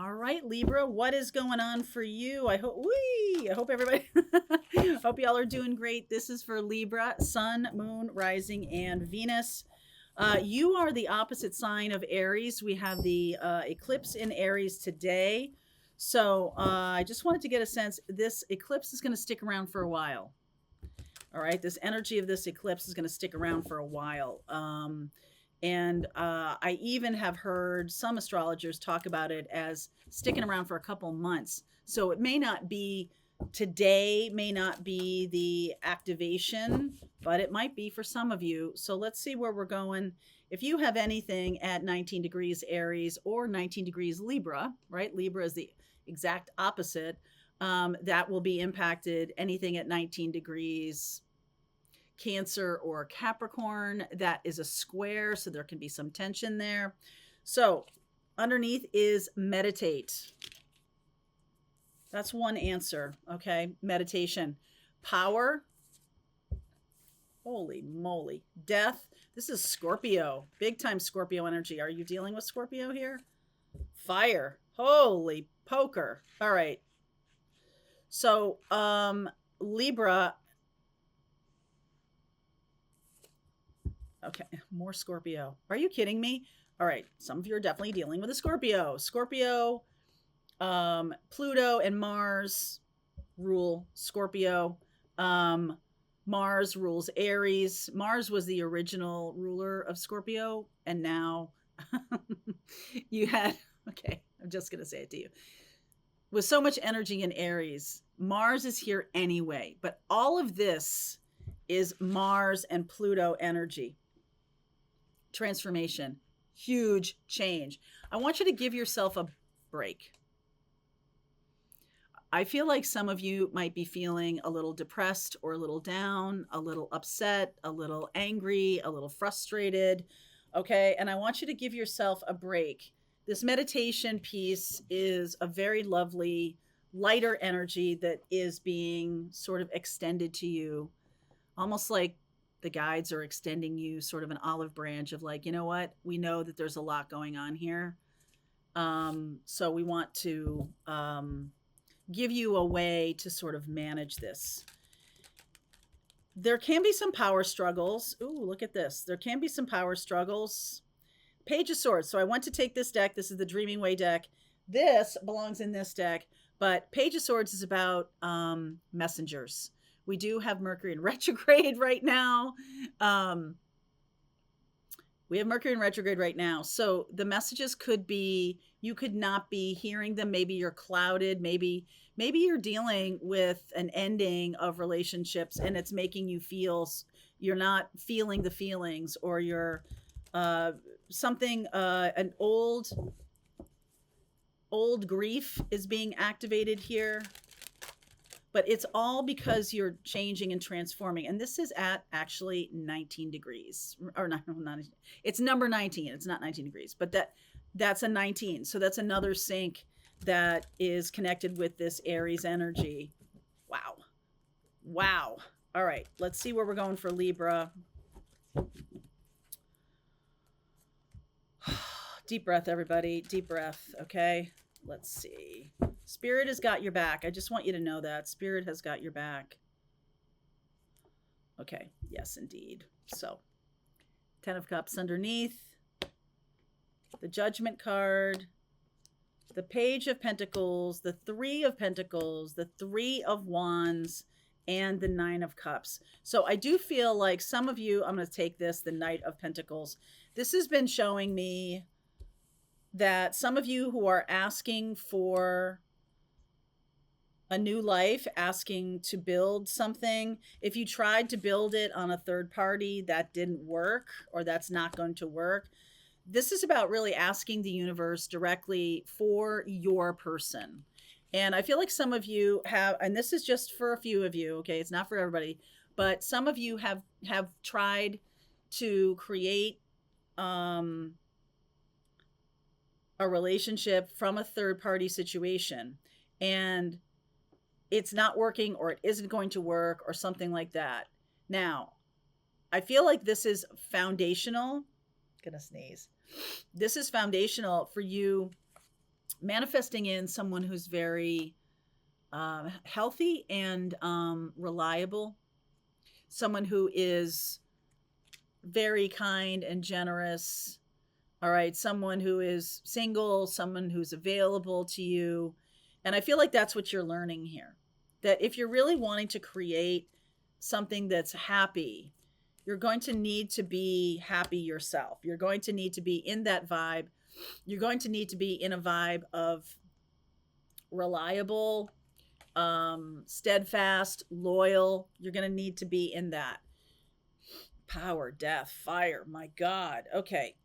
All right, Libra, what is going on for you? I hope everybody hope y'all are doing great. This is for Libra, Sun, Moon, Rising, and Venus. You are the opposite sign of Aries. We have the eclipse in Aries today. So I just wanted to get a sense. This eclipse is going to stick around for a while. All right, this energy of this eclipse is going to stick around for a while. And I even have heard some astrologers talk about it as sticking around for a couple months. So it may not be today, may not be the activation, but it might be for some of you. So let's see where we're going. If you have anything at 19 degrees Aries or 19 degrees Libra, right? Libra is the exact opposite. That will be impacted. Anything at 19 degrees Cancer or Capricorn, that is a square, so there can be some tension there. So underneath is meditate. That's one answer. Okay, meditation. Power. Holy moly. Death. This is Scorpio, big time Scorpio energy. Are you dealing with Scorpio here? Fire. Holy poker. All right. So Libra. Okay, more Scorpio. Are you kidding me? All right, some of you are definitely dealing with a Scorpio. Scorpio, Pluto and Mars rule Scorpio. Mars rules Aries. Mars was the original ruler of Scorpio, and now you had, okay, I'm just going to say it to you. With so much energy in Aries, Mars is here anyway, but all of this is Mars and Pluto energy. Transformation, huge change. I want you to give yourself a break. I feel like some of you might be feeling a little depressed or a little down, a little upset, a little angry, a little frustrated. Okay. And I want you to give yourself a break. This meditation piece is a very lovely, lighter energy that is being sort of extended to you, almost like the guides are extending you sort of an olive branch of like, you know what? We know that there's a lot going on here. So we want to give you a way to sort of manage this. There can be some power struggles. Ooh, look at this. There can be some power struggles. Page of Swords. So I want to take this deck. This is the Dreaming Way deck. This belongs in this deck, but Page of Swords is about messengers. We do have Mercury in retrograde right now. We have Mercury in retrograde right now. So the messages could be, you could not be hearing them. Maybe you're clouded. Maybe you're dealing with an ending of relationships and it's making you feel you're not feeling the feelings, or you're something, an old grief is being activated here. But it's all because you're changing and transforming. And this is at actually 19 degrees. Or not, it's number 19. It's not 19 degrees, but that's a 19. So that's another sync that is connected with this Aries energy. Wow. Wow. All right. Let's see where we're going for Libra. Deep breath, everybody. Deep breath. Okay. Let's see. Spirit has got your back. I just want you to know that. Spirit has got your back. Okay. Yes, indeed. So, 10 of Cups underneath. The Judgment card. The Page of Pentacles. The 3 of Pentacles. The 3 of Wands. And the 9 of Cups. So, I do feel like some of you, I'm going to take this, the Knight of Pentacles. This has been showing me that some of you who are asking for a new life, asking to build something, if you tried to build it on a third party, that didn't work, or that's not going to work. This is about really asking the universe directly for your person. And I feel like some of you have, and this is just for a few of you, okay, it's not for everybody, but some of you have tried to create a relationship from a third party situation, and it's not working, or it isn't going to work, or something like that. Now, I feel like this is foundational. Gonna sneeze. This is foundational for you manifesting in someone who's very healthy and reliable, someone who is very kind and generous. All right, someone who is single, someone who's available to you. And I feel like that's what you're learning here. That if you're really wanting to create something that's happy, you're going to need to be happy yourself. You're going to need to be in that vibe. You're going to need to be in a vibe of reliable, steadfast, loyal. You're going to need to be in that. Power, death, fire. My God. Okay.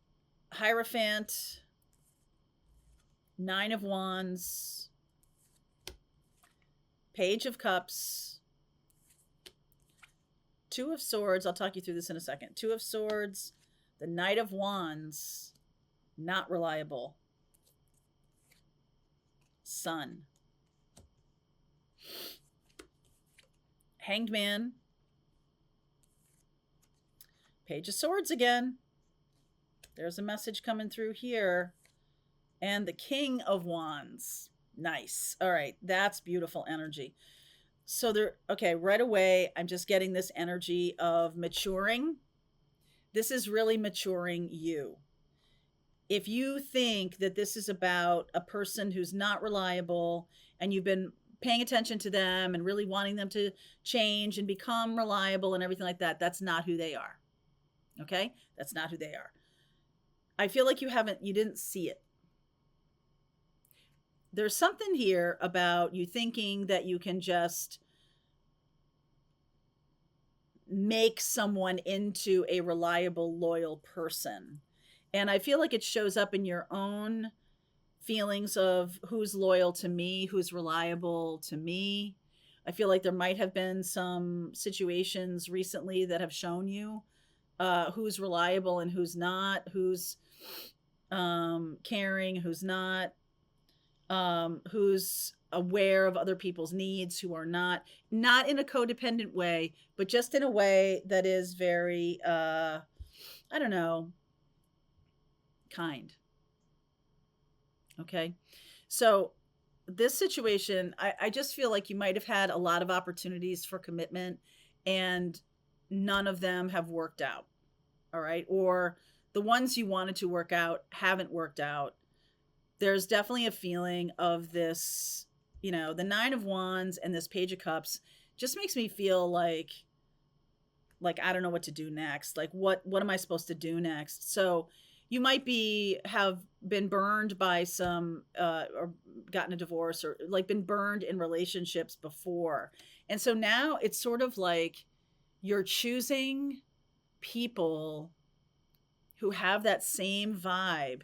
Hierophant, Nine of Wands, Page of Cups, Two of Swords. I'll talk you through this in a second. Two of Swords, the Knight of Wands, not reliable. Sun. Hanged Man. Page of Swords again. There's a message coming through here. And the King of Wands. Nice. All right. That's beautiful energy. So there, okay, right away, I'm just getting this energy of maturing. This is really maturing you. If you think that this is about a person who's not reliable and you've been paying attention to them and really wanting them to change and become reliable and everything like that, that's not who they are. Okay? That's not who they are. I feel like you didn't see it. There's something here about you thinking that you can just make someone into a reliable, loyal person. And I feel like it shows up in your own feelings of who's loyal to me, who's reliable to me. I feel like there might have been some situations recently that have shown you who's reliable and who's not, who's caring, who's not, who's aware of other people's needs, who are not in a codependent way, but just in a way that is very, I don't know, kind. Okay. So this situation, I just feel like you might have had a lot of opportunities for commitment and none of them have worked out. All right. Or the ones you wanted to work out haven't worked out. There's definitely a feeling of this, the Nine of Wands and this Page of Cups just makes me feel like I don't know what to do next. Like what am I supposed to do next? So you might have been burned by some or gotten a divorce or like been burned in relationships before. And so now it's sort of like you're choosing people who have that same vibe.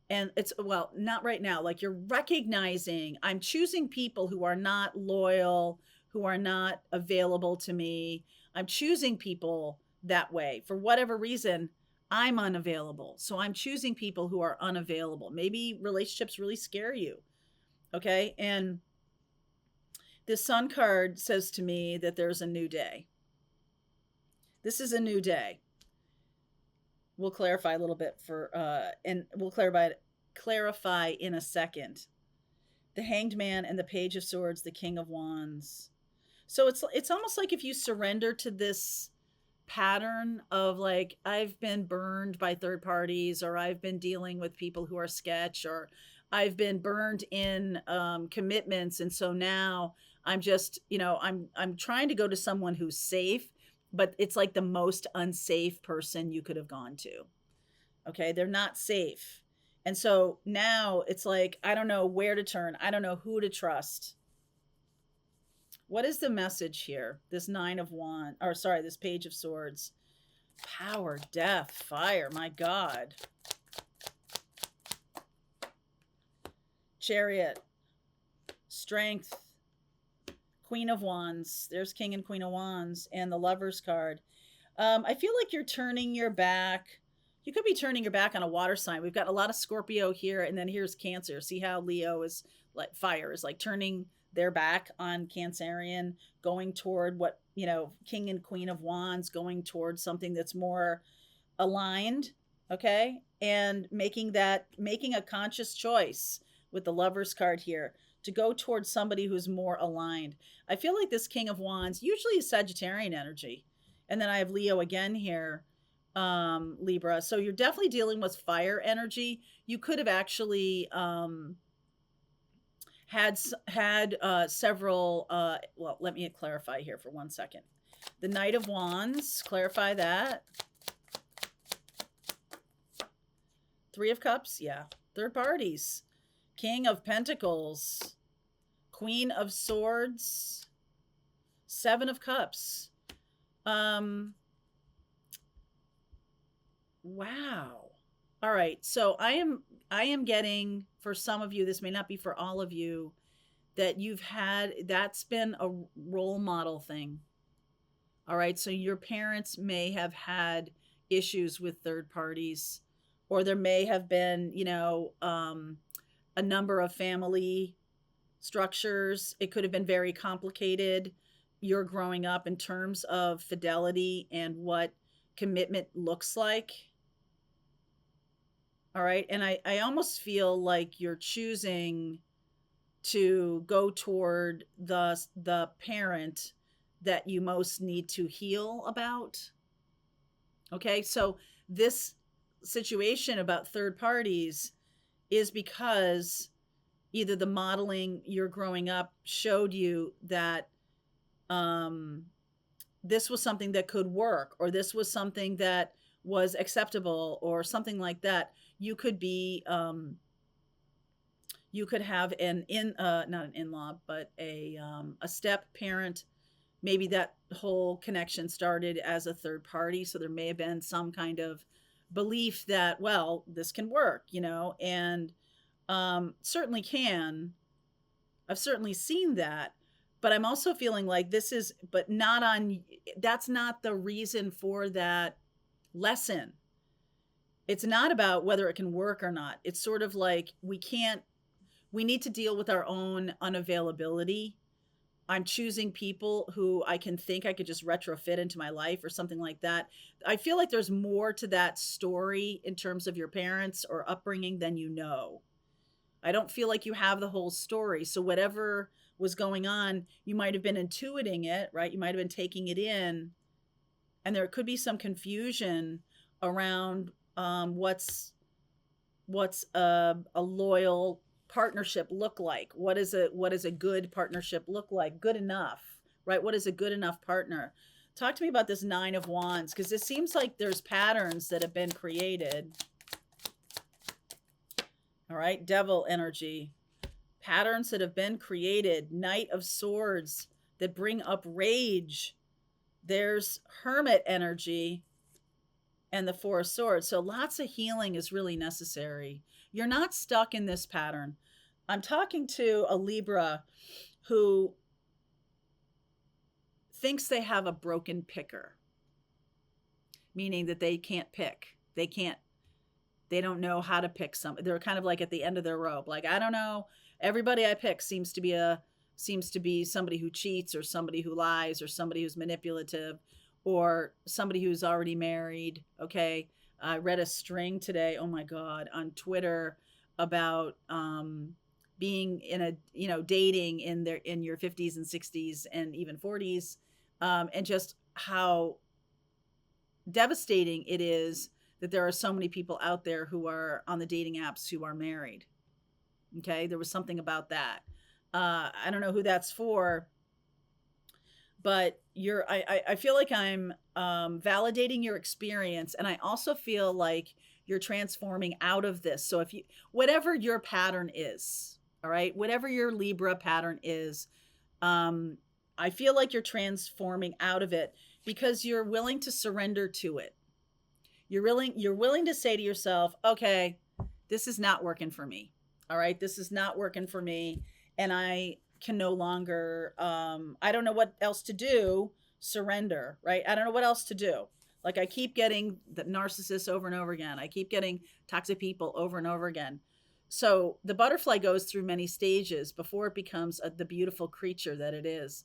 And it's, well, not right now. Like you're recognizing I'm choosing people who are not loyal, who are not available to me. I'm choosing people that way. For whatever reason, I'm unavailable. So I'm choosing people who are unavailable. Maybe relationships really scare you. Okay. And the Sun card says to me that there's a new day. This is a new day. We'll clarify a little bit and we'll clarify in a second. The Hanged Man and the Page of Swords, the King of Wands. So it's almost like if you surrender to this pattern of like, I've been burned by third parties, or I've been dealing with people who are sketch, or I've been burned in commitments. And so now I'm just, I'm trying to go to someone who's safe, but it's like the most unsafe person you could have gone to. Okay. They're not safe. And so now it's like, I don't know where to turn. I don't know who to trust. What is the message here? This this Page of Swords. Power, death, fire. My God. Chariot. Strength. Queen of Wands. There's King and Queen of Wands. And the Lover's card. I feel like you're turning your back. You could be turning your back on a water sign. We've got a lot of Scorpio here. And then here's Cancer. See how Leo is like fire is like turning their back on Cancerian, going toward what, King and Queen of Wands, going towards something that's more aligned. Okay. And making a conscious choice with the Lovers card here, to go towards somebody who's more aligned. I feel like this King of Wands usually is Sagittarian energy. And then I have Leo again here, Libra. So you're definitely dealing with fire energy. You could have actually had several well, let me clarify here for 1 second. The Knight of Wands, clarify that. Three of Cups, yeah. Third parties. King of Pentacles, Queen of Swords, Seven of Cups. Wow. All right. So I am getting, for some of you, this may not be for all of you, that that's been a role model thing. All right. So your parents may have had issues with third parties, or there may have been, a number of family structures. It could have been very complicated. You're growing up in terms of fidelity and what commitment looks like. All right. And I almost feel like you're choosing to go toward the parent that you most need to heal about. Okay. So this situation about third parties is because either the modeling you're growing up showed you that this was something that could work, or this was something that was acceptable, or something like that. You could be you could have not an in-law, but a step parent. Maybe that whole connection started as a third party, so there may have been some kind of belief that, well, this can work, and certainly can. I've certainly seen that, but I'm also feeling like but not on, that's not the reason for that lesson. It's not about whether it can work or not. It's sort of like we need to deal with our own unavailability. I'm choosing people who I could just retrofit into my life or something like that. I feel like there's more to that story in terms of your parents or upbringing than you know. I don't feel like you have the whole story. So whatever was going on, you might have been intuiting it, right? You might have been taking it in, and there could be some confusion around what's a loyal partnership look like. What is a good partnership look like? Good enough, right? What is a good enough partner? Talk to me about this Nine of Wands, because it seems like there's patterns that have been created. All right, Devil energy. Patterns that have been created. Knight of Swords that bring up rage. There's Hermit energy and the Four of Swords. So lots of healing is really necessary. You're not stuck in this pattern. I'm talking to a Libra who thinks they have a broken picker, meaning that they can't pick. They don't know how to pick something. They're kind of like at the end of their rope. Like, I don't know. Everybody I pick seems to be somebody who cheats, or somebody who lies, or somebody who's manipulative, or somebody who's already married. Okay. I read a string today, oh my God, on Twitter about being in dating in your 50s and 60s and even 40s, and just how devastating it is that there are so many people out there who are on the dating apps who are married. Okay, there was something about that. I don't know who that's for, but I feel like I'm validating your experience, and I also feel like you're transforming out of this. So whatever your pattern is, all right, whatever your Libra pattern is, I feel like you're transforming out of it because you're willing to surrender to it. You're willing to say to yourself, okay, this is not working for me. All right, this is not working for me, and I can no longer, I don't know what else to do. Surrender, right? I don't know what else to do. Like, I keep getting the narcissists over and over again. I keep getting toxic people over and over again. So the butterfly goes through many stages before it becomes the beautiful creature that it is.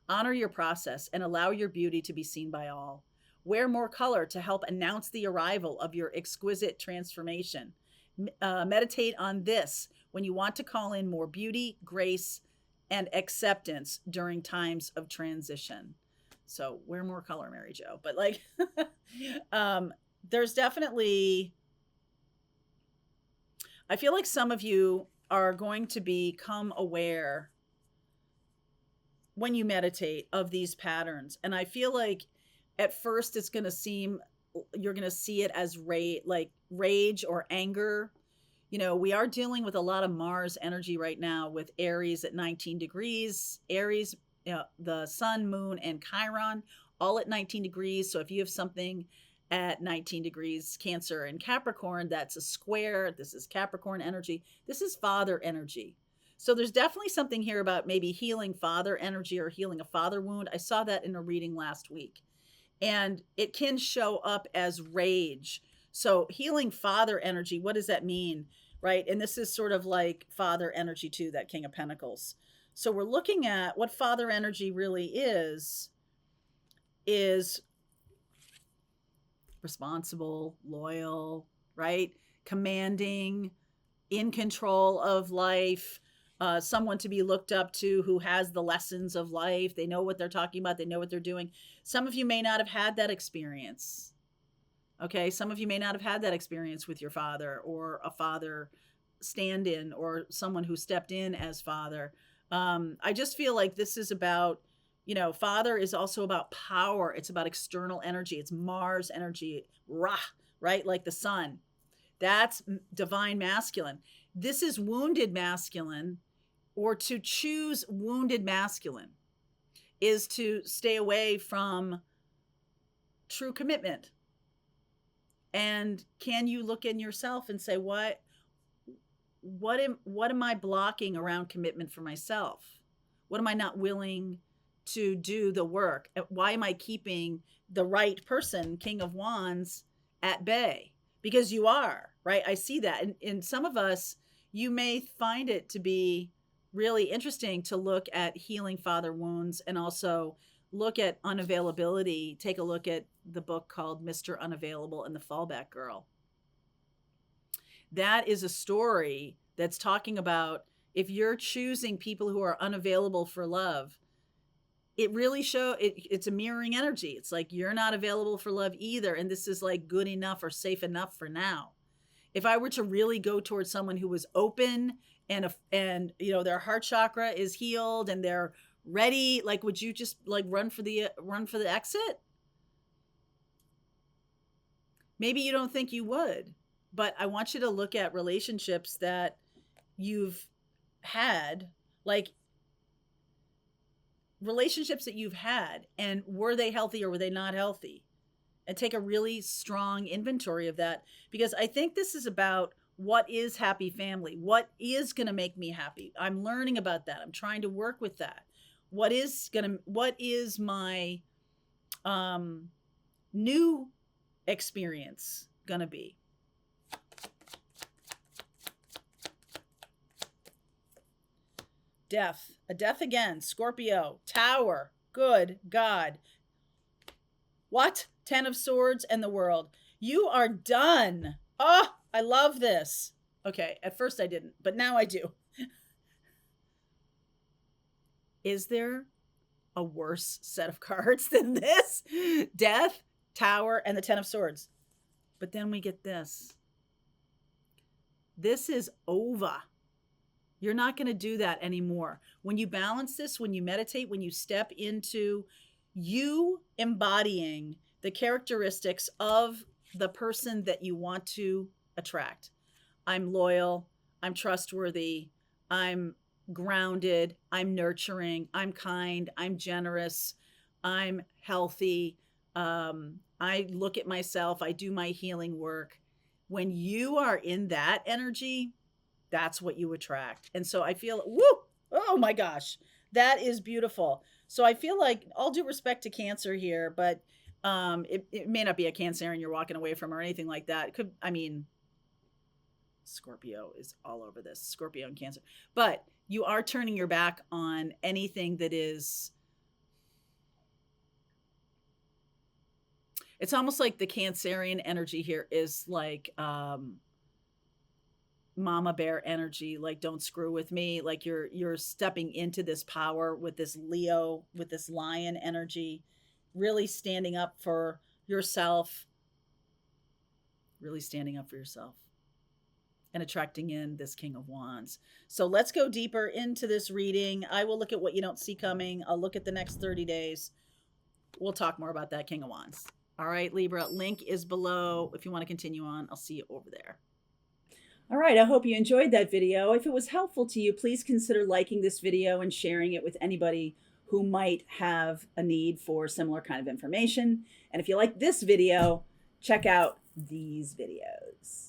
Honor your process and allow your beauty to be seen by all. Wear more color to help announce the arrival of your exquisite transformation. Meditate on this when you want to call in more beauty, grace, and acceptance during times of transition. So wear more color, Mary Jo. But like, there's definitely, I feel like some of you are going to become aware when you meditate of these patterns. And I feel like at first it's going to seem, you're going to see it as like rage or anger. You know, we are dealing with a lot of Mars energy right now with Aries at 19 degrees. Aries, you know, the sun, moon, and Chiron all at 19 degrees. So if you have something at 19 degrees, Cancer and Capricorn, that's a square. This is Capricorn energy. This is father energy. So there's definitely something here about maybe healing father energy or healing a father wound. I saw that in a reading last week. And it can show up as rage. So healing father energy, what does that mean? Right? And this is sort of like father energy too, that King of Pentacles. So we're looking at what father energy really is responsible, loyal, right? Commanding, in control of life, someone to be looked up to who has the lessons of life. They know what they're talking about. They know what they're doing. Some of you may not have had that experience. Okay. Some of you may not have had that experience with your father or a father stand-in or someone who stepped in as father. I just feel like this is about, you know, father is also about power. It's about external energy. It's Mars energy, Ra, right? Like the sun. That's divine masculine. This is wounded masculine, or to choose wounded masculine is to stay away from true commitment. And can you look in yourself and say, what am I blocking around commitment for myself? What am I not willing to do the work? Why am I keeping the right person, King of Wands, at bay? Because you are, right? I see that. And some of us, you may find it to be really interesting to look at healing father wounds and also look at unavailability. Take a look at the book called Mr. Unavailable and the Fallback Girl. That is a story that's talking about if you're choosing people who are unavailable for love, it really it's a mirroring energy. It's like you're not available for love either, and this is like good enough or safe enough for now. If I were to really go towards someone who was open and you know their heart chakra is healed and they're ready, like would you just like run for the exit? Maybe you don't think you would, but I want you to look at relationships that you've had, like relationships that you've had, and were they healthy or were they not healthy? And take a really strong inventory of that, because I think this is about what is happy family, what is going to make me happy. I'm learning about that. I'm trying to work with that. What is my new experience going to be? Death, a death again, Scorpio, Tower, good God. What? 10 of Swords and the World. You are done. Oh, I love this. Okay, at first I didn't, but now I do. Is there a worse set of cards than this? Death, Tower, and the 10 of Swords. But then we get this. This is over. You're not going to do that anymore. When you balance this, when you meditate, when you step into you embodying the characteristics of the person that you want to attract. I'm loyal. I'm trustworthy. I'm grounded. I'm nurturing. I'm kind. I'm generous. I'm healthy. I look at myself. I do my healing work. When you are in that energy, that's what you attract. And so I feel, woo, oh my gosh, that is beautiful. So I feel like, all due respect to Cancer here, but it may not be a Cancerian you're walking away from or anything like that. It could, I mean, Scorpio is all over this, Scorpio and Cancer. But you are turning your back on anything that is, it's almost like the Cancerian energy here is like mama bear energy, like don't screw with me, like you're stepping into this power with this Leo, with this lion energy, really standing up for yourself, really standing up for yourself and attracting in this King of Wands. So let's go deeper into this reading. I will look at what you don't see coming. I'll look at the next 30 days. We'll talk more about that King of Wands. All right, Libra, link is below. If you want to continue on, I'll see you over there. All right, I hope you enjoyed that video. If it was helpful to you, please consider liking this video and sharing it with anybody who might have a need for similar kind of information. And if you like this video, check out these videos.